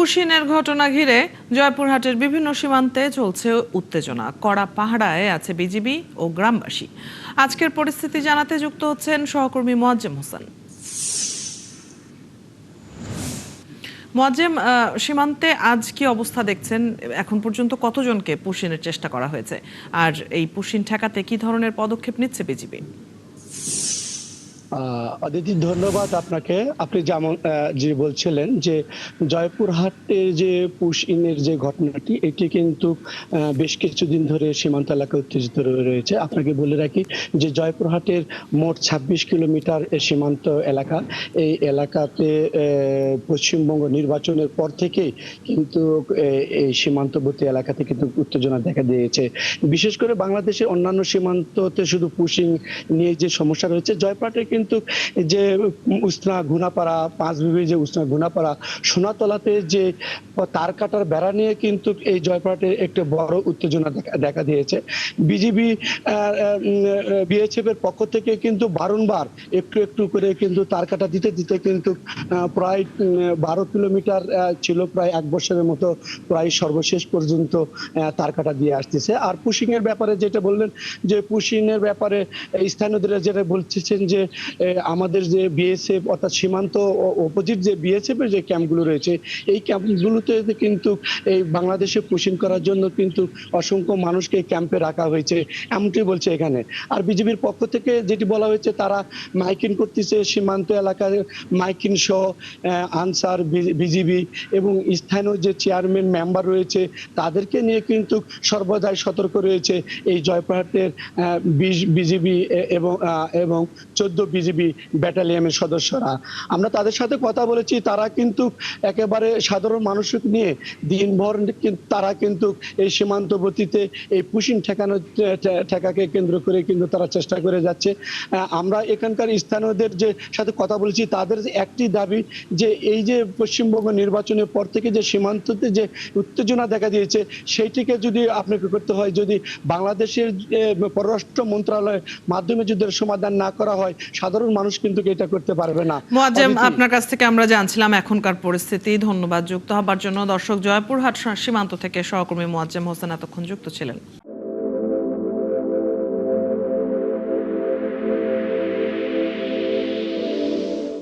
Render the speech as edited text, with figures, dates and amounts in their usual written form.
পুশিনের ঘটনা ঘিরে জয়পুরহাটের বিভিন্ন সীমান্তে চলছে উত্তেজনা। কড়া পাহারায় আছে বিজিবি ও গ্রামবাসী। আজকের পরিস্থিতি জানাতে যুক্ত হচ্ছেন সহকর্মী মোয়াজ্জেম হোসেন। মোয়াজ্জেম, সীমান্তে আজ কি অবস্থা দেখছেন? এখন পর্যন্ত কতজনকে পুশিনের চেষ্টা করা হয়েছে, আর এই পুশিন ঠেকাতে কি ধরনের পদক্ষেপ নিচ্ছে বিজিবি? অদিতি, ধন্যবাদ আপনাকে। আপনি যেমন যে বলছিলেন যে জয়পুরহাটের যে পুশ ইনের যে ঘটনাটি, এটি কিন্তু বেশ কিছুদিন ধরে সীমান্ত এলাকা উত্তেজিত রয়েছে। আপনাকে বলে রাখি যে জয়পুরহাটের মোট ২৬ কিলোমিটার সীমান্ত এলাকা। এই এলাকাতে পশ্চিমবঙ্গ নির্বাচনের পর থেকেই কিন্তু এই সীমান্তবর্তী এলাকাতে কিন্তু উত্তেজনা দেখা দিয়েছে। বিশেষ করে বাংলাদেশের অন্যান্য সীমান্ততে শুধু পুশিং নিয়ে যে সমস্যা রয়েছে, জয়পুরহাটে কিন্তু যে উসনা ঘুনাপাড়া, পাঁচবিবি যে উসনা ঘুনাপাড়া, সোনাতলাতে যে তার কাটার বেড়া নিয়ে কিন্তু এই জয়পুরহাটে একটা বড় উত্তেজনা দেখা দিয়েছে। বিজিবি বিএসএফ এর পক্ষ থেকে কিন্তু বারংবার একটু একটু করে কিন্তু তার কাটা দিতে দিতে কিন্তু প্রায় 12 কিলোমিটার ছিল, প্রায় 1 বছরের মতো প্রায় সর্বশেষ পর্যন্ত তার কাটা দিয়ে আসতেছে। আর পুশিং এর ব্যাপারে যেটা বললেন, যে পুশিং এর ব্যাপারে স্থানীয়রা যেটা বলছেন যে আমাদের যে বিএসএফ অর্থাৎ সীমান্ত অপোজিট যে বিএসএফ এর যে ক্যাম্পগুলো রয়েছে, এই ক্যাম্পগুলোতে কিন্তু এই বাংলাদেশে পুশিং করার জন্য কিন্তু অসংখ্য মানুষকে ক্যাম্পে রাখা হয়েছে, এমনটি বলছে এখানে। আর বিজিবির পক্ষ থেকে যেটি বলা হয়েছে, তারা মাইকিং করতেছে সীমান্ত এলাকায়, মাইকিং সহ আনসার, বিজিবি এবং স্থানীয় যে চেয়ারম্যান মেম্বার রয়েছে তাদেরকে নিয়ে কিন্তু সর্বদাই সতর্ক রয়েছে এই জয়পুরহাটের বিজিবি এবং 14 বিজিবি ব্যাটালিয়নের সদস্যরা। আমরা তাদের সাথে কথা বলেছি, তারা কিন্তু একেবারে সাধারণ মানুষকে নিয়ে দিনভর তারা কিন্তু এই সীমান্তবর্তীতে এই পুশিং ঠেকাকে কেন্দ্র করে কিন্তু তারা চেষ্টা করে যাচ্ছে। আমরা এখানকার স্থানীয়দের যে সাথে কথা বলেছি, তাদের একটি দাবি যে এই যে পশ্চিমবঙ্গ নির্বাচনের পর থেকে যে সীমান্ততে যে উত্তেজনা দেখা দিয়েছে, সেইটিকে যদি আপনাকে করতে হয়, যদি বাংলাদেশের পররাষ্ট্র মন্ত্রণালয়ের মাধ্যমে যদি সমাধান না করা হয়, সাধারণ মানুষ কিন্তু এটা করতে পারবে না। মোয়াজ্জেম, আপনার কাছ থেকে আমরা জানছিলাম এখনকার পরিস্থিতি। ধন্যবাদ যুক্ত হবার জন্য। দর্শক, জয়পুরহাট সীমান্ত থেকে সহকর্মী মোয়াজ্জেম হোসেন এতক্ষণ যুক্ত ছিলেন।